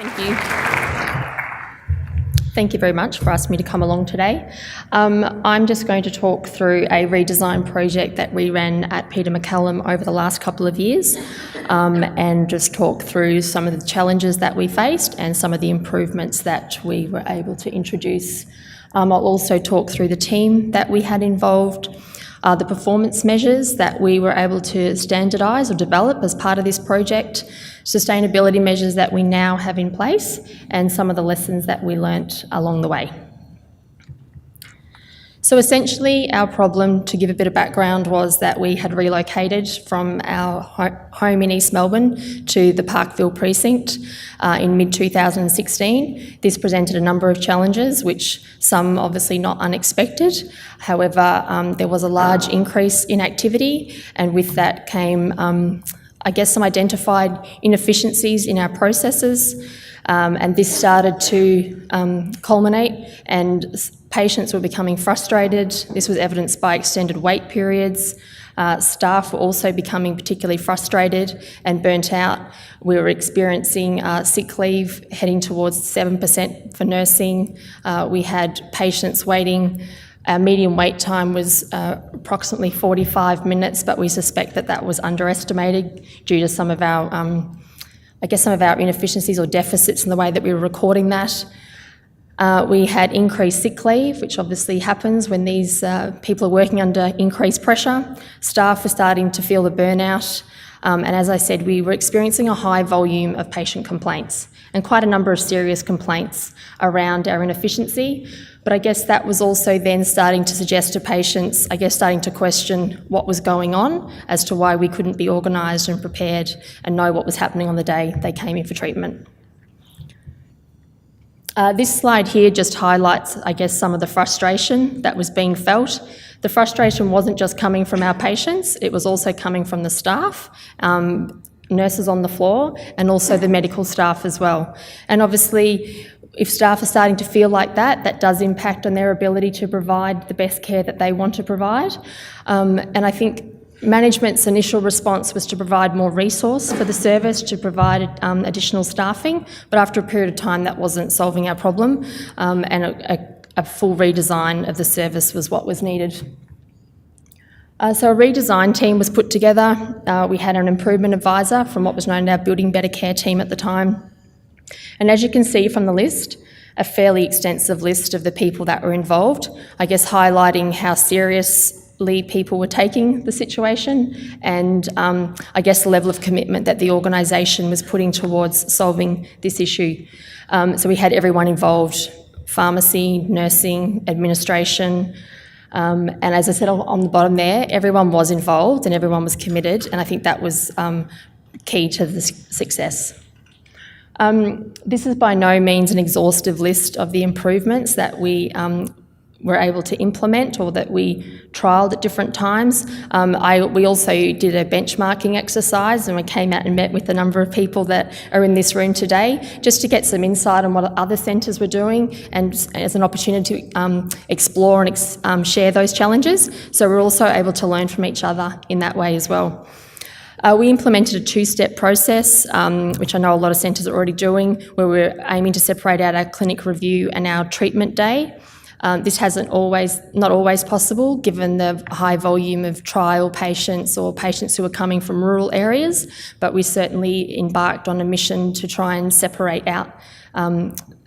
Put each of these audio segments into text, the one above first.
Thank you. Thank you very much for asking me to come along today. I'm just going to talk through a redesign project that we ran at Peter MacCallum over the last couple of years, and just talk through some of the challenges that we faced and some of the improvements that we were able to introduce. I'll also talk through the team that we had involved, the performance measures that we were able to standardise or develop as part of this project, sustainability measures that we now have in place, and some of the lessons that we learnt along the way. So essentially our problem, to give a bit of background, was that we had relocated from our home in East Melbourne to the Parkville precinct in mid-2016. This presented a number of challenges, which some obviously not unexpected. However, there was a large increase in activity, and with that came some identified inefficiencies in our processes, and this started to culminate, and patients were becoming frustrated. This was evidenced by extended wait periods. Staff were also becoming particularly frustrated and burnt out. We were experiencing sick leave heading towards 7% for nursing. We had patients waiting. Our median wait time was approximately 45 minutes, but we suspect that that was underestimated due to some of our, some of our inefficiencies or deficits in the way that we were recording that. We had increased sick leave, which obviously happens when these people are working under increased pressure. Staff were starting to feel the burnout. And as I said, we were experiencing a high volume of patient complaints and quite a number of serious complaints around our inefficiency. But I guess that was also then starting to suggest to patients, starting to question what was going on as to why we couldn't be organised and prepared and know what was happening on the day they came in for treatment. This slide here just highlights, some of the frustration that was being felt. The frustration wasn't just coming from our patients, it was also coming from the staff, nurses on the floor, and also the medical staff as well. And obviously, if staff are starting to feel like that, that does impact on their ability to provide the best care that they want to provide. And I think management's initial response was to provide more resource for the service, to provide additional staffing, but after a period of time that wasn't solving our problem, and a full redesign of the service was what was needed. So a redesign team was put together. We had an improvement advisor from what was known as our Building Better Care team at the time. And as you can see from the list, a fairly extensive list of the people that were involved, highlighting how seriously people were taking the situation and the level of commitment that the organisation was putting towards solving this issue. So we had everyone involved: pharmacy, nursing, administration, and as I said on the bottom there, everyone was involved and everyone was committed, and I think that was key to the success. This is by no means an exhaustive list of the improvements that we were able to implement or that we trialled at different times. We also did a benchmarking exercise, and we came out and met with a number of people that are in this room today just to get some insight on what other centres were doing and as an opportunity to explore and share those challenges. So we're also able to learn from each other in that way as well. We implemented a two-step process, which I know a lot of centres are already doing, where we're aiming to separate out our clinic review and our treatment day. This not always possible given the high volume of trial patients or patients who are coming from rural areas, but we certainly embarked on a mission to try and separate out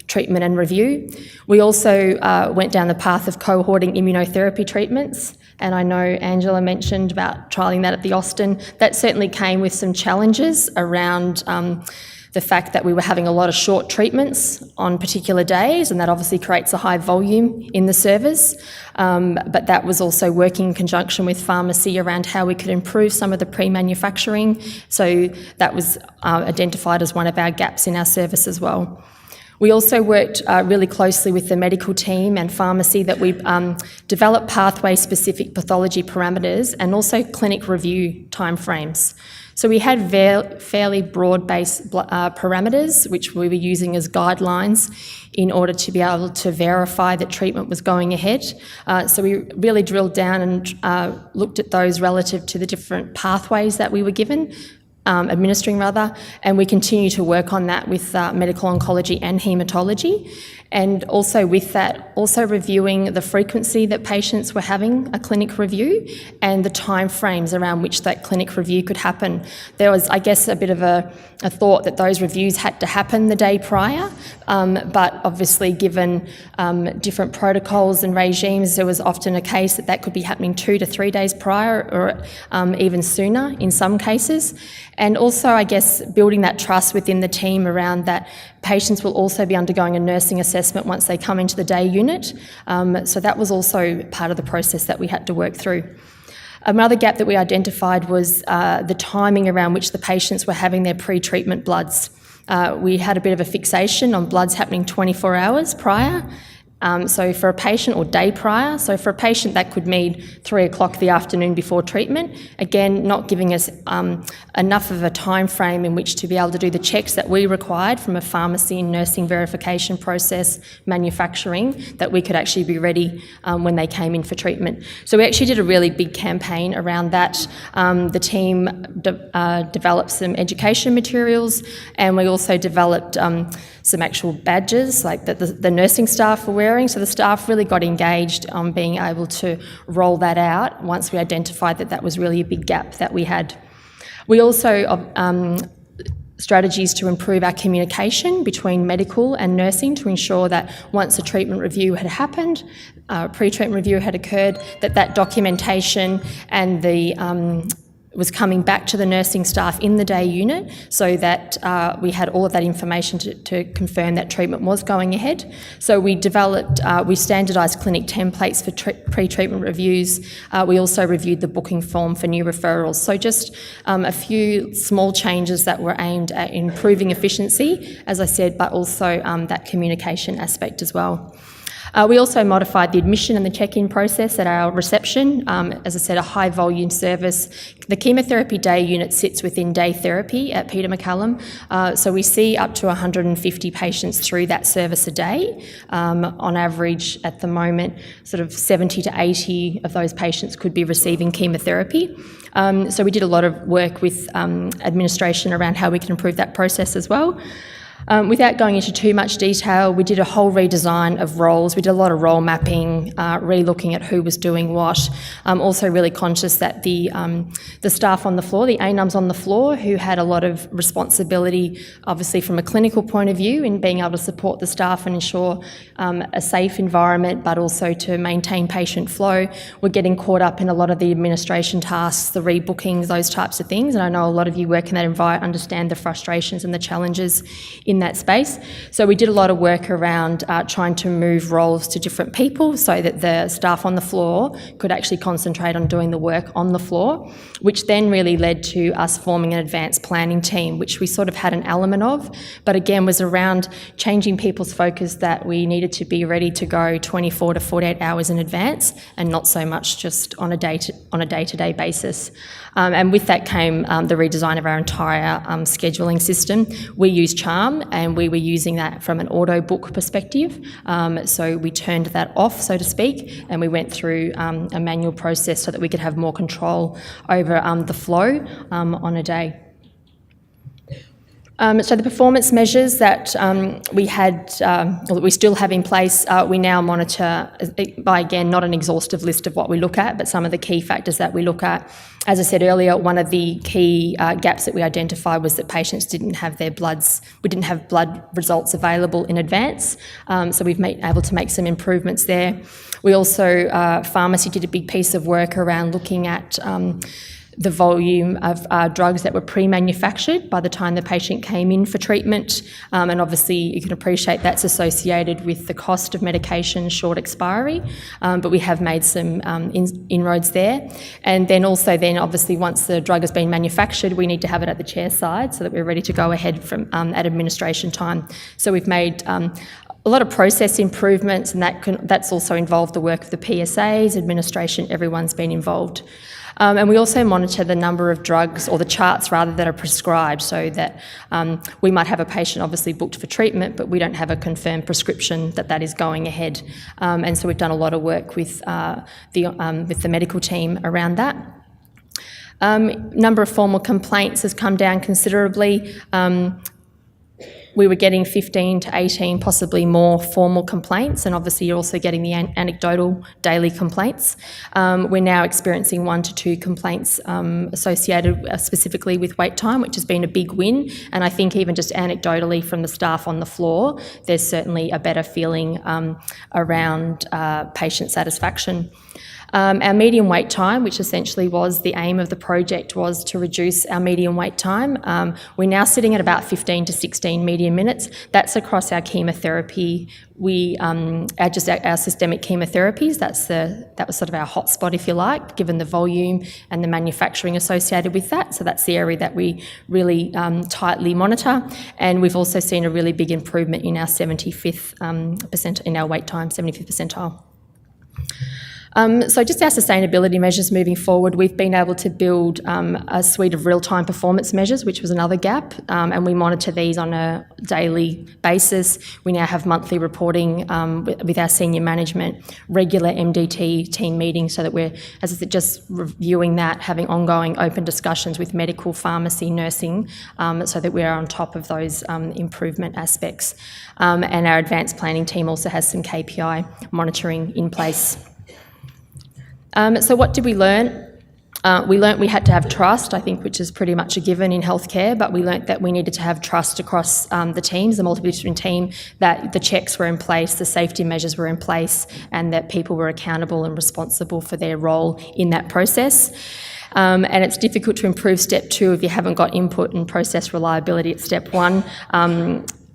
treatment and review. We also went down the path of cohorting immunotherapy treatments, and I know Angela mentioned about trialling that at the Austin. That certainly came with some challenges around the fact that we were having a lot of short treatments on particular days, and that obviously creates a high volume in the service. But that was also working in conjunction with pharmacy around how we could improve some of the pre-manufacturing. So that was identified as one of our gaps in our service as well. We also worked really closely with the medical team and pharmacy that we developed pathway-specific pathology parameters and also clinic review timeframes. So we had fairly broad-based parameters which we were using as guidelines in order to be able to verify that treatment was going ahead. So we really drilled down and looked at those relative to the different pathways that we were given. administering rather, and we continue to work on that with medical oncology and haematology. And also with that, also reviewing the frequency that patients were having a clinic review and the time frames around which that clinic review could happen. There was, I guess, a bit of a thought that those reviews had to happen the day prior, but obviously given different protocols and regimes, there was often a case that could be happening 2 to 3 days prior or even sooner in some cases. And also, I guess, building that trust within the team around that patients will also be undergoing a nursing assessment once they come into the day unit. So that was also part of the process that we had to work through. Another gap that we identified was the timing around which the patients were having their pre-treatment bloods. We had a bit of a fixation on bloods happening 24 hours prior. So for a patient, or day prior, so for a patient that could mean 3 o'clock the afternoon before treatment, again, not giving us enough of a time frame in which to be able to do the checks that we required from a pharmacy and nursing verification process, manufacturing, that we could actually be ready when they came in for treatment. So we actually did a really big campaign around that. The team developed some education materials, and we also developed some actual badges like that the nursing staff were wearing. So the staff really got engaged on being able to roll that out once we identified that that was really a big gap that we had. We also strategies to improve our communication between medical and nursing to ensure that once a treatment review had happened, pre-treatment review had occurred, that documentation and the was coming back to the nursing staff in the day unit so that we had all of that information to confirm that treatment was going ahead. So we developed, we standardised clinic templates for pre-treatment reviews. We also reviewed the booking form for new referrals. So just a few small changes that were aimed at improving efficiency, as I said, but also that communication aspect as well. We also modified the admission and the check-in process at our reception. As I said, a high-volume service. The chemotherapy day unit sits within day therapy at Peter MacCallum, so we see up to 150 patients through that service a day. On average, at the moment, sort of 70 to 80 of those patients could be receiving chemotherapy. So we did a lot of work with administration around how we can improve that process as well. Without going into too much detail, we did a whole redesign of roles. We did a lot of role mapping, re-looking at who was doing what. Also really conscious that the staff on the floor, the ANUMs on the floor, who had a lot of responsibility, obviously from a clinical point of view, in being able to support the staff and ensure a safe environment, but also to maintain patient flow, were getting caught up in a lot of the administration tasks, the rebookings, those types of things. And I know a lot of you work in that environment understand the frustrations and the challenges in that space. So we did a lot of work around trying to move roles to different people so that the staff on the floor could actually concentrate on doing the work on the floor, which then really led to us forming an advanced planning team, which we sort of had an element of, but again was around changing people's focus that we needed to be ready to go 24 to 48 hours in advance and not so much just on a day-to-day basis. And with that came the redesign of our entire scheduling system. We use Charm, and we were using that from an auto book perspective. So we turned that off, so to speak, and we went through a manual process so that we could have more control over the flow on a day. So the performance measures that we had, or that we still have in place, we now monitor by, again, not an exhaustive list of what we look at, but some of the key factors that we look at. As I said earlier, one of the key gaps that we identified was that patients didn't have their bloods, we didn't have blood results available in advance, so we've been able to make some improvements there. We also, pharmacy did a big piece of work around looking at the volume of drugs that were pre-manufactured by the time the patient came in for treatment, and obviously you can appreciate that's associated with the cost of medication, short expiry, but we have made some inroads there. And then also obviously once the drug has been manufactured, we need to have it at the chair side so that we're ready to go ahead from at administration time. So we've made a lot of process improvements, and that's also involved the work of the PSAs, administration, everyone's been involved. And we also monitor the number of drugs, or the charts rather, that are prescribed, so that we might have a patient obviously booked for treatment, but we don't have a confirmed prescription that is going ahead. And so we've done a lot of work with the medical team around that. Number of formal complaints has come down considerably. We were getting 15 to 18, possibly more formal complaints, and obviously you're also getting the anecdotal daily complaints. We're now experiencing 1 to 2 complaints associated specifically with wait time, which has been a big win. And I think even just anecdotally from the staff on the floor, there's certainly a better feeling around patient satisfaction. Our median wait time, which essentially was the aim of the project, was to reduce our median wait time. We're now sitting at about 15 to 16 median minutes. That's across our chemotherapy. Our systemic chemotherapies, that was sort of our hotspot, if you like, given the volume and the manufacturing associated with that. So that's the area that we really tightly monitor. And we've also seen a really big improvement in our 75th in our wait time, 75th percentile. So just our sustainability measures moving forward, we've been able to build a suite of real-time performance measures, which was another gap, and we monitor these on a daily basis. We now have monthly reporting with our senior management, regular MDT team meetings, so that we're, as I said, just reviewing that, having ongoing open discussions with medical, pharmacy, nursing, so that we're on top of those improvement aspects. And our advanced planning team also has some KPI monitoring in place. So what did we learn? We learnt we had to have trust, I think, which is pretty much a given in healthcare, but we learnt that we needed to have trust across the teams, the multidisciplinary team, that the checks were in place, the safety measures were in place, and that people were accountable and responsible for their role in that process. And it's difficult to improve step 2 if you haven't got input and process reliability at step 1.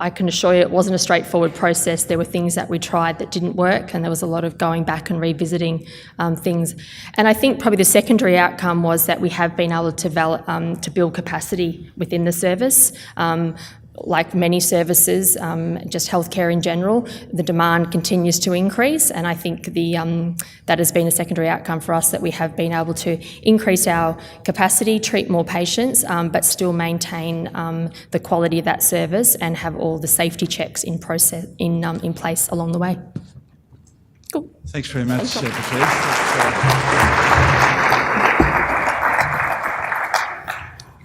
I can assure you it wasn't a straightforward process. There were things that we tried that didn't work, and there was a lot of going back and revisiting things. And I think probably the secondary outcome was that we have been able to build capacity within the service. Like many services, just healthcare in general, the demand continues to increase, and I think that has been a secondary outcome for us, that we have been able to increase our capacity, treat more patients, but still maintain the quality of that service and have all the safety checks in place along the way. Cool. Thanks very much, Patriece.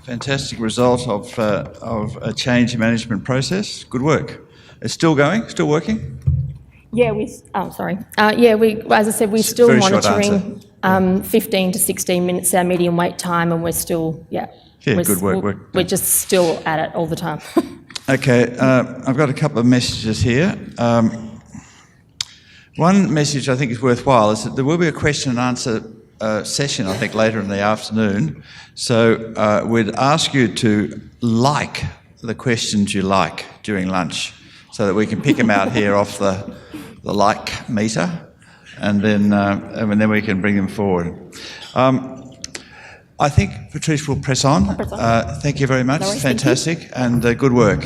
Fantastic result of a change in management process. Good work. It's still going, still working? Yeah, as I said, we're still monitoring 15 to 16 minutes our median wait time, and we're still, good work. We're just still at it all the time. Okay, I've got a couple of messages here. One message I think is worthwhile is that there will be a question and answer session, I think, later in the afternoon. So we'd ask you to like the questions you like during lunch, so that we can pick them out here off the like meter, and then we can bring them forward. I think Patriece will press on. Thank you very much. No worries, fantastic, and good work.